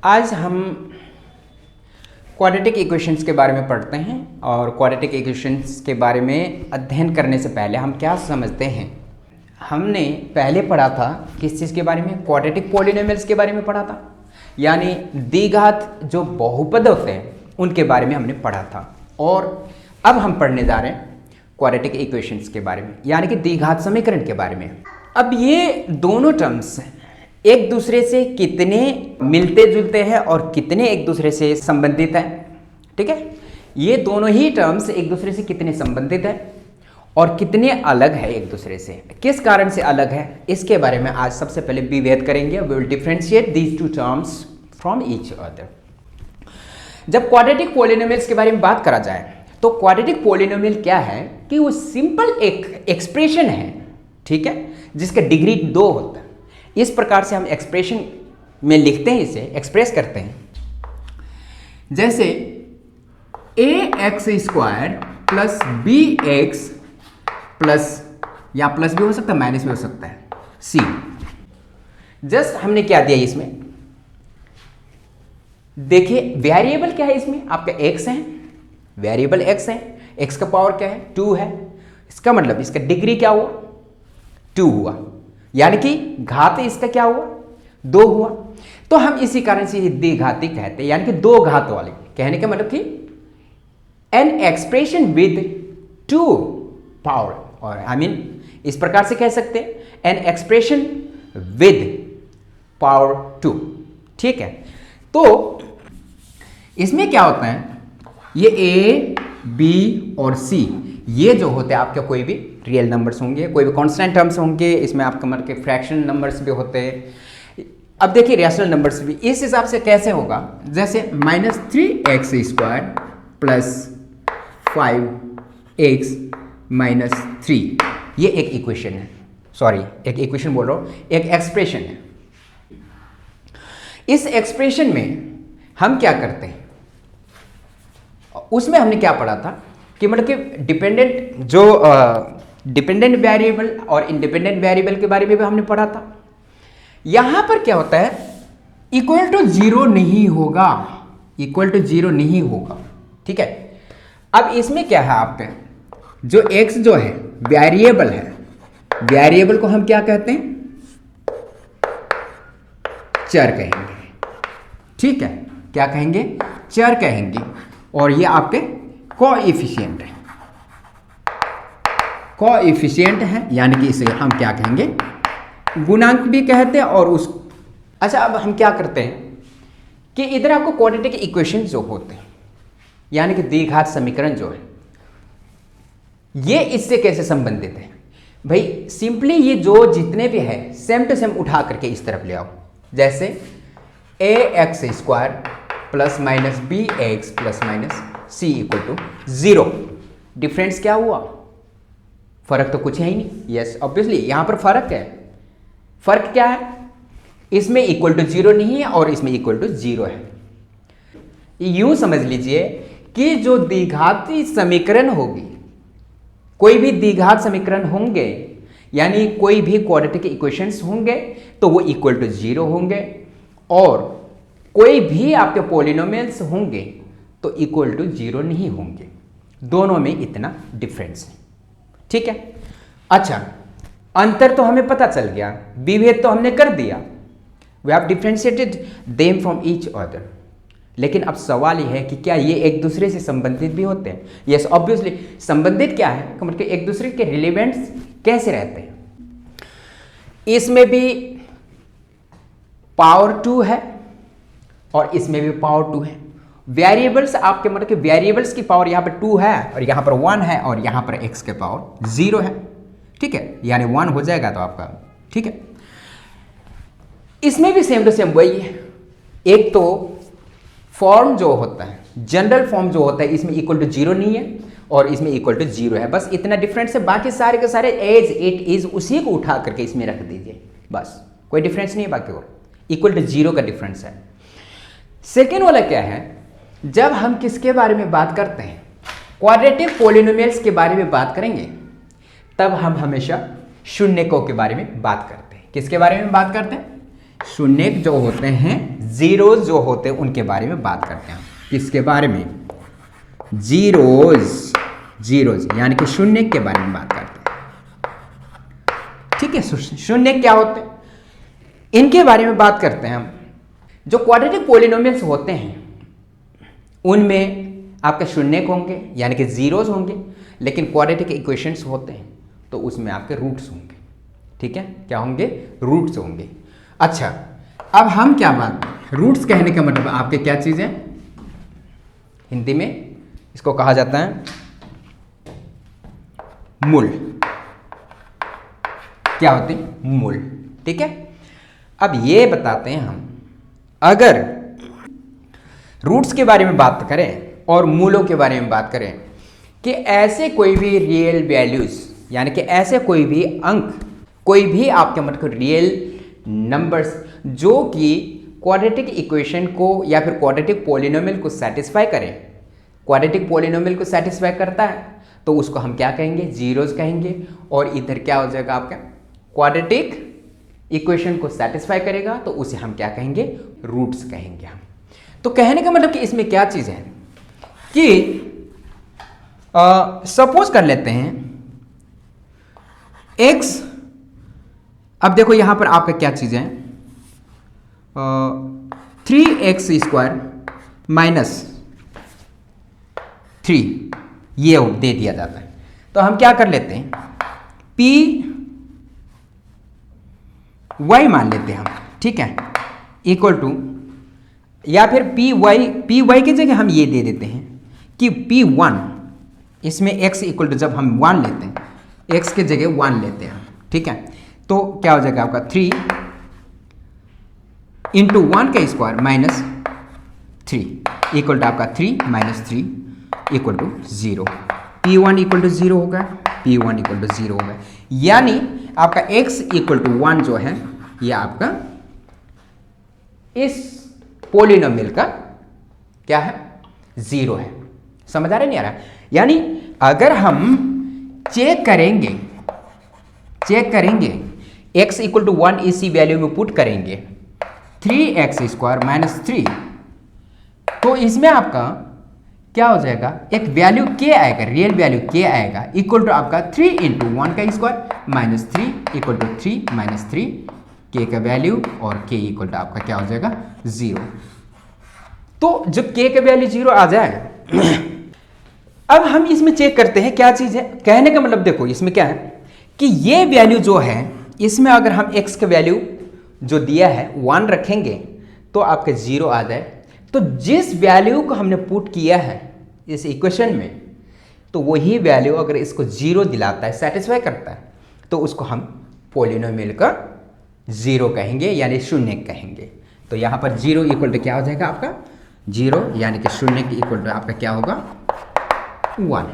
आज हम quadratic equations के बारे में पढ़ते हैं और क्वाड्रेटिक इक्वेशंस के बारे में अध्ययन करने से पहले हम क्या समझते हैं। हमने पहले पढ़ा था किस चीज़ के बारे में, क्वाड्रेटिक पॉलिनोमियल्स के बारे में पढ़ा था, यानी द्विघात जो बहुपद होते हैं उनके बारे में हमने पढ़ा था। और अब हम पढ़ने जा रहे हैं क्वाड्रेटिक इक्वेशंस के बारे में, यानी कि द्विघात समीकरण के बारे में। अब ये दोनों टर्म्स एक दूसरे से कितने मिलते जुलते हैं और कितने एक दूसरे से संबंधित हैं, ठीक है। ये दोनों ही टर्म्स एक दूसरे से कितने संबंधित हैं और कितने अलग है एक दूसरे से, किस कारण से अलग है, इसके बारे में आज सबसे पहले विभेद करेंगे। We will differentiate these two terms from each other. जब क्वाड्रेटिक पॉलिनोमियल्स के बारे में बात करा जाए तो क्वाड्रेटिक पॉलिनोमियल क्या है कि वो सिंपल एक एक्सप्रेशन है, ठीक है, जिसका डिग्री 2 होता है। इस प्रकार से हम एक्सप्रेशन में लिखते हैं, इसे एक्सप्रेस करते हैं, जैसे ax² प्लस bx प्लस, या प्लस भी हो सकता है माइनस भी हो सकता है, c। जस्ट हमने क्या दिया इसमें, देखिए वेरिएबल क्या है इसमें, आपका x है, वेरिएबल x है, x का पावर क्या है 2 है, इसका मतलब इसका डिग्री क्या हुआ 2 हुआ, यानी कि घात इसका क्या हुआ 2 हुआ। तो हम इसी कारण से द्विघाती कहते हैं, यानी कि 2 घात वाले। कहने का मतलब कि एन एक्सप्रेशन विद 2 पावर, और आई मीन इस प्रकार से कह सकते हैं एन एक्सप्रेशन विद पावर 2, ठीक है। तो इसमें क्या होता है, ये a, b और c ये जो होते हैं आपके कोई भी रियल नंबर्स होंगे, कोई भी कांस्टेंट टर्म्स होंगे, इसमें आपका मतलब के फ्रैक्शन नंबर्स भी होते हैं। अब देखिए रैशनल नंबर्स भी इस हिसाब से कैसे होगा, जैसे -3x² प्लस 5x माइनस 3, ये एक इक्वेशन है, सॉरी एक इक्वेशन बोल रहा हूँ, एक एक्सप्रेशन है। इस एक्सप्रेशन में हम क्या करते हैं, उसमें हमने क्या पढ़ा था कि मतलब कि डिपेंडेंट जो डिपेंडेंट वेरिएबल और इंडिपेंडेंट वेरिएबल के बारे में भी हमने पढ़ा था। यहां पर क्या होता है, इक्वल टू 0 नहीं होगा, इक्वल टू 0 नहीं होगा, ठीक है। अब इसमें क्या है, आपके जो x जो है वेरिएबल है, वेरिएबल को हम क्या कहते हैं, चर कहेंगे, ठीक है, क्या कहेंगे, चर कहेंगे। और ये आपके कोएफिशिएंट है, कोएफिशिएंट है, यानी कि इसे हम क्या कहेंगे, गुणांक भी कहते हैं। और उस अच्छा, अब हम क्या करते हैं कि इधर आपको क्वाड्रेटिक इक्वेशन जो होते हैं, यानी कि द्विघात समीकरण जो है, ये इससे कैसे संबंधित है भाई, सिंपली ये जो जितने भी है सेम टू सेम उठा करके इस तरफ ले आओ। जैसे ax² plus minus bx plus minus c equal to 0। Difference क्या हुआ, फर्क तो कुछ है ही नहीं। यस ऑब्वियसली यहां पर फर्क है। फर्क क्या है, इसमें इक्वल टू 0 नहीं है और इसमें इक्वल टू 0 है। यूं समझ लीजिए कि जो द्विघाती समीकरण होगी, कोई भी द्विघात समीकरण होंगे, यानी कोई भी क्वाड्रेटिक इक्वेशंस होंगे तो वो इक्वल टू 0 होंगे, और कोई भी आपके पॉलिनोमियल्स होंगे तो इक्वल टू 0 नहीं होंगे। दोनों में इतना डिफरेंस है, ठीक है। अच्छा, अंतर तो हमें पता चल गया, विभेद तो हमने कर दिया, we have differentiated them from each other. लेकिन अब सवाल यह है कि क्या ये एक दूसरे से संबंधित भी होते हैं। यस ऑब्वियसली संबंधित क्या है, मतलब कि एक दूसरे के रिलेवेंट्स कैसे रहते हैं। इसमें भी पावर 2 है और इसमें भी पावर 2 है। वेरिएबल्स आपके मतलब कि वेरिएबल्स की पावर यहाँ पर 2 है और यहाँ पर 1 है और यहाँ पर x के पावर 0 है, ठीक है, यानी 1 हो जाएगा तो आपका, ठीक है। इसमें भी सेम टू सेम वही है। एक तो फॉर्म जो होता है, जनरल फॉर्म जो होता है, इसमें इक्वल टू 0 नहीं है और इसमें इक्वल टू 0 है, बस इतना डिफरेंस है। बाकी सारे के सारे एज इट इज उसी को उठा करके इसमें रख दीजिए, बस कोई डिफरेंस नहीं है बाकी, और इक्वल टू 0 का डिफरेंस है। सेकेंड वाला क्या है, जब हम किसके बारे में बात करते हैं, क्वाड्रेटिक पॉलिनोमियल्स के बारे में बात करेंगे, तब हम हमेशा शून्यकों के बारे में बात करते हैं। किसके बारे में बात करते हैं, शून्यक जो होते हैं, जीरोज जो होते हैं, उनके बारे में बात करते हैं। किसके बारे में? जीरोज, जीरोज यानी कि शून्यक के बारे में बात करते हैं। ठीक है, शून्यक क्या होते हैं इनके बारे में बात करते हैं हम। जो क्वाड्रेटिक पॉलिनोमियल्स होते हैं उनमें आपके शून्यक होंगे यानी कि जीरोज होंगे, लेकिन क्वाड्रेटिक इक्वेशंस होते हैं तो उसमें आपके रूट्स होंगे। ठीक है, क्या होंगे? रूट्स होंगे। अच्छा, अब हम क्या बात, रूट्स कहने का मतलब आपके क्या चीज़ है? हिंदी में इसको कहा जाता है मूल। क्या होते हैं? मूल। ठीक है, अब ये बताते हैं हम, अगर रूट्स के बारे में बात करें और मूलों के बारे में बात करें कि ऐसे कोई भी रियल वैल्यूज यानी कि ऐसे कोई भी अंक, कोई भी आपके मतलब रियल नंबर्स जो कि क्वाड्रेटिक इक्वेशन को या फिर क्वाड्रेटिक पॉलिनोमियल को सेटिस्फाई करें, क्वाड्रेटिक पॉलिनोमियल को सेटिस्फाई करता है तो उसको हम क्या कहेंगे? जीरोज कहेंगे। और इधर क्या हो जाएगा आपका? क्वाड्रेटिक इक्वेशन को सेटिस्फाई करेगा तो उसे हम क्या कहेंगे? रूट्स कहेंगे हम। तो कहने का मतलब कि इसमें क्या चीज़ है कि सपोज कर लेते हैं x, अब देखो यहां पर आपका क्या चीज़ है? 3x² माइनस 3 ये दे दिया जाता है। तो हम क्या कर लेते हैं? p y मान लेते हैं हम। ठीक है, इक्वल टू, या फिर पी वाई की जगह हम ये दे देते हैं कि P1, इसमें x इक्वल टू, जब हम 1 लेते हैं, x के जगह 1 लेते हैं। ठीक है, तो क्या हो जाएगा आपका 3 इंटू 1 का स्क्वायर माइनस 3 इक्वल टू आपका 3 minus 3 equal to 0। P1 equal to 0 होगा, P1 इक्वल टू 0 होगा, यानी आपका x इक्वल टू 1 जो है यह आपका इस पॉलिनोमियल का क्या है? 0 है। समझ आ रहा नहीं आ रहा? यानी अगर हम चेक करेंगे x इक्वल टू 1 इसी वैल्यू में पुट करेंगे 3x² माइनस 3, तो इसमें आपका क्या हो जाएगा? एक वैल्यू k आएगा, रियल वैल्यू k आएगा, इक्वल टू आपका 3 इंटू 1 का square minus 3 equal to 3 minus 3 k का वैल्यू, और k इक्वल टू आपका क्या हो जाएगा? 0। तो जब k का वैल्यू 0 आ जाए अब हम इसमें चेक करते हैं क्या चीज़ है। कहने का मतलब देखो इसमें क्या है कि ये वैल्यू जो है इसमें अगर हम x का वैल्यू जो दिया है 1 रखेंगे तो आपके 0 आ जाए। तो जिस वैल्यू को हमने पुट किया है इस इक्वेशन में, तो वही वैल्यू अगर इसको 0 दिलाता है, सेटिस्फाई करता है, तो उसको हम पॉलिनोमियल का 0 कहेंगे यानी शून्य कहेंगे। तो यहाँ पर 0 इक्वल टू क्या हो जाएगा आपका? 0 यानी कि शून्य की इक्वल टू आपका क्या होगा? 1।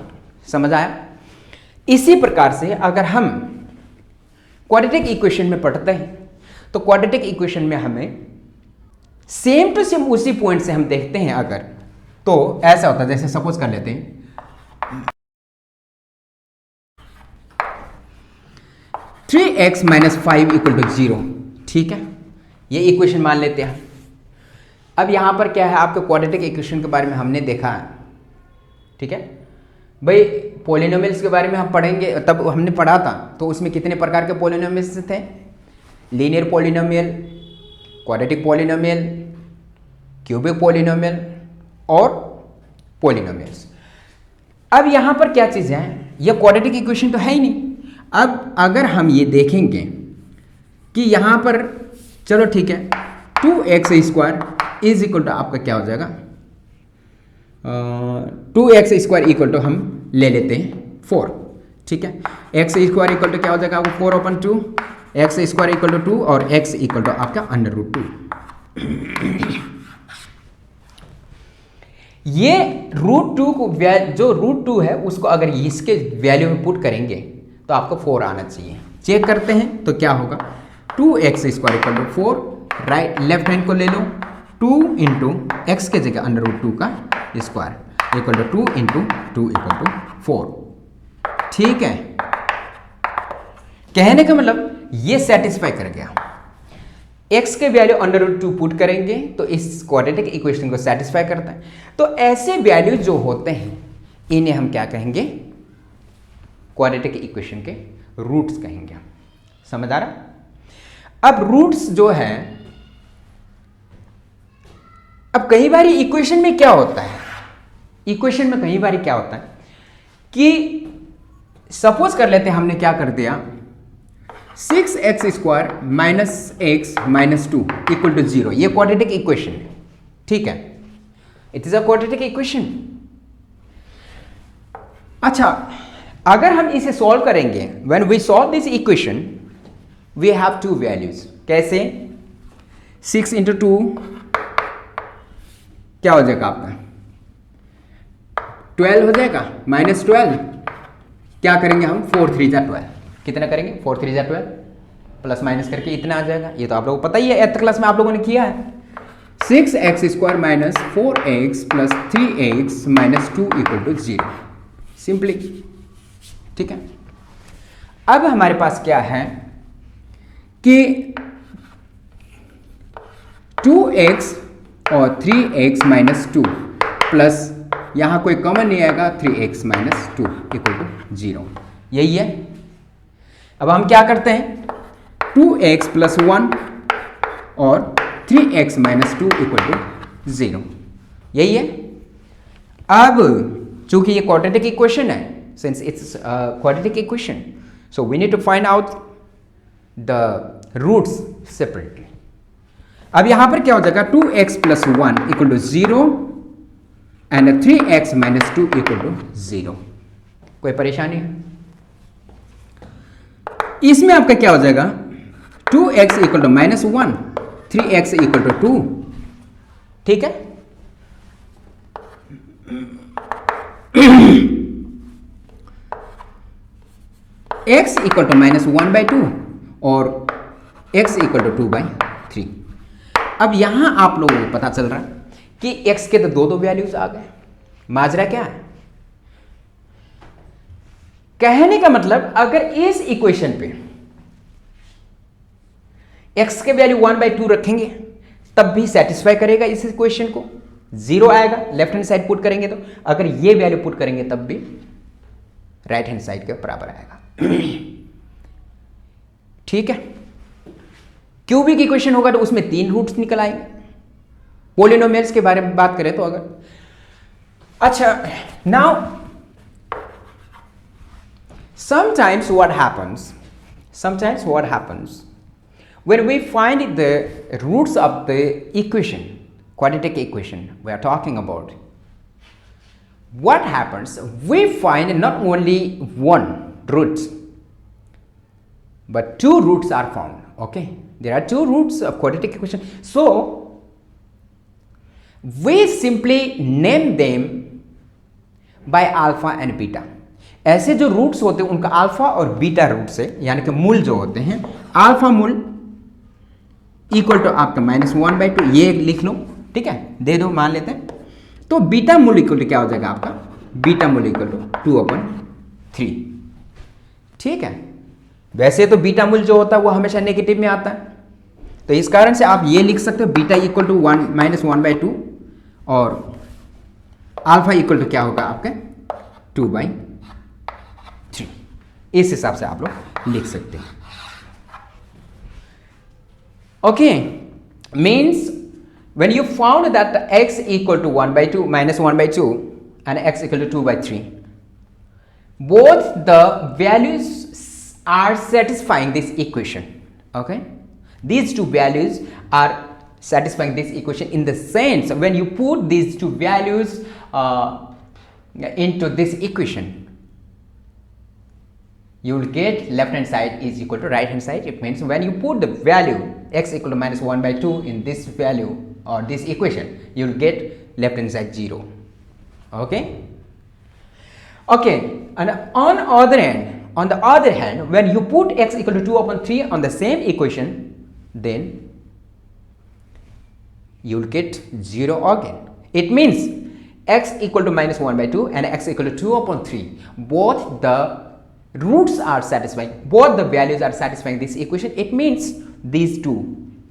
समझ आया? इसी प्रकार से अगर हम क्वाड्रेटिक इक्वेशन में पढ़ते हैं तो क्वाड्रेटिक इक्वेशन में हमें सेम टू सेम उसी पॉइंट से हम देखते हैं अगर, तो ऐसा होता है जैसे सपोज कर लेते हैं 3x माइनस 5 इक्वल टू 0। ठीक है, ये इक्वेशन मान लेते हैं। अब यहां पर क्या है, आपके क्वाड्रेटिक इक्वेशन के बारे में हमने देखा है। ठीक है भाई, पॉलिनोमियल्स के बारे में हम पढ़ेंगे, तब हमने पढ़ा था, तो उसमें कितने प्रकार के पॉलिनोमियल्स थे? Linear polynomial, quadratic polynomial, cubic polynomial और पॉलिनोमियल्स। अब यहाँ पर क्या चीज़ है, ये क्वाड्रेटिक इक्वेशन तो है ही नहीं। अब अगर हम ये देखेंगे कि यहाँ पर चलो ठीक है 2x² इज इक्वल टू आपका क्या हो जाएगा 2x² इक्वल टू हम ले लेते हैं 4। ठीक है, x² इक्वल टू क्या हो जाएगा आपको 4/2, x² इक्वल टू 2 और x इक्वल टू आपका √2। ये √2 को जो √2 है उसको अगर इसके वैल्यू में पुट करेंगे तो आपको 4 आना चाहिए। चेक करते हैं तो क्या होगा 2x² equal to 4, right left hand को ले लो 2 इंटू एक्स के जगह √2 का square equal to 2 into 2 equal to 4। ठीक है, कहने का मतलब ये सेटिस्फाई कर गया। x के वैल्यू √2 पुट करेंगे तो इस क्वाड्रेटिक इक्वेशन को सेटिस्फाई करता है। तो ऐसे वैल्यू जो होते हैं इन्हें हम क्या कहेंगे, क्वाड्रेटिक इक्वेशन के रूट्स कहेंगे। समझ आ रहा। अब रूट्स जो है, अब कई बार इक्वेशन में क्या होता है, इक्वेशन में कई बार क्या होता है कि सपोज कर लेते हैं हमने क्या कर दिया, 6x² minus x minus 2 equal to 0। ये क्वाड्रेटिक इक्वेशन है, ठीक है, it is a quadratic equation. अच्छा, अगर हम इसे सॉल्व करेंगे, when we solve this equation we have two values. कैसे? 6 इंटू 2 क्या हो जाएगा आपका, 12 हो जाएगा, माइनस 12 क्या करेंगे हम, 4 3 जा 12, कितना करेंगे, 4 3 जा 12, प्लस माइनस करके इतना आ जाएगा। ये तो आप लोगों को पता ही है, 8th क्लास में आप लोगों ने किया है। 6x² minus 4x plus 3x minus 2 equal to 0, simply, ठीक है। अब हमारे पास क्या है कि 2x और 3x माइनस 2 प्लस यहां कोई कॉमन नहीं आएगा, 3x माइनस 2 इक्वल टू 0, यही है। अब हम क्या करते हैं, 2x प्लस 1 और 3x माइनस 2 इक्वल टू 0, यही है। अब चूंकि ये क्वाड्रेटिक इक्वेशन है, since it's quadratic equation, so we need to find out the roots separately. अब यहां पर क्या हो जाएगा, 2x plus 1 equal to 0 and 3x minus 2 equal to 0। कोई परेशानी है? इसमें आपका क्या हो जाएगा, 2x equal to minus 1, 3x equal to 2, ठीक है। x इक्वल टू माइनस 1/2 और x इक्वल टू 2/3। अब यहां आप लोगों को पता चल रहा है कि x के तो दो वैल्यूज आ गए। माजरा क्या है, कहने का मतलब अगर इस इक्वेशन पे x के वैल्यू 1/2 रखेंगे तब भी सेटिस्फाई करेगा इस इक्वेशन को, 0 आएगा लेफ्ट हैंड साइड पुट करेंगे तो, अगर ये वैल्यू पुट करेंगे तब भी राइट हैंड साइड के बराबर आएगा। ठीक है। क्यूबिक इक्वेशन होगा तो उसमें 3 रूट्स निकल आएंगे। पोलिनोमियल्स के बारे में बात करें तो अगर, अच्छा, now sometimes what happens when we find the roots of the equation, quadratic equation we are talking about, what happens, we find not only one root but 2 roots are found. Okay, there are 2 roots of quadratic equation, so we simply name them by alpha and beta. ऐसे जो roots होते हैं उनका alpha और beta root से, यानी कि मूल जो होते हैं, अल्फा मूल इक्वल टू आपका -1/2, ये लिख लो, ठीक है, दे दो, मान लेते हैं। तो बीटा मूल इक्वल टू क्या हो जाएगा आपका, बीटा मूल इक्वल टू 2/3, ठीक है। वैसे तो बीटा मूल जो होता है वो हमेशा नेगेटिव में आता है, तो इस कारण से आप ये लिख सकते हो बीटा इक्वल टू -1/2 और अल्फा इक्वल टू क्या होगा आपका 2/3। इस हिसाब से आप लोग लिख सकते हैं। Okay, means when you found that x equal to 1/2 -1/2 and x equal to 2/3, both the values are satisfying this equation. Okay, these 2 values are satisfying this equation in the sense when you put these 2 values into this equation, you will get left hand side is equal to right hand side. It means when you put the value x equal to -1/2 in this value or this equation, you will get left hand side 0. Okay, okay, and on the other hand, when you put x equal to 2/3 on the same equation, then you will get 0 again. It means x equal to -1/2 and x equal to 2/3, both the roots are satisfying, both the values are satisfying this equation. It means these 2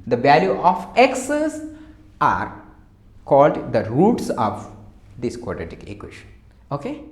the value of x are called the roots of this quadratic equation. Okay.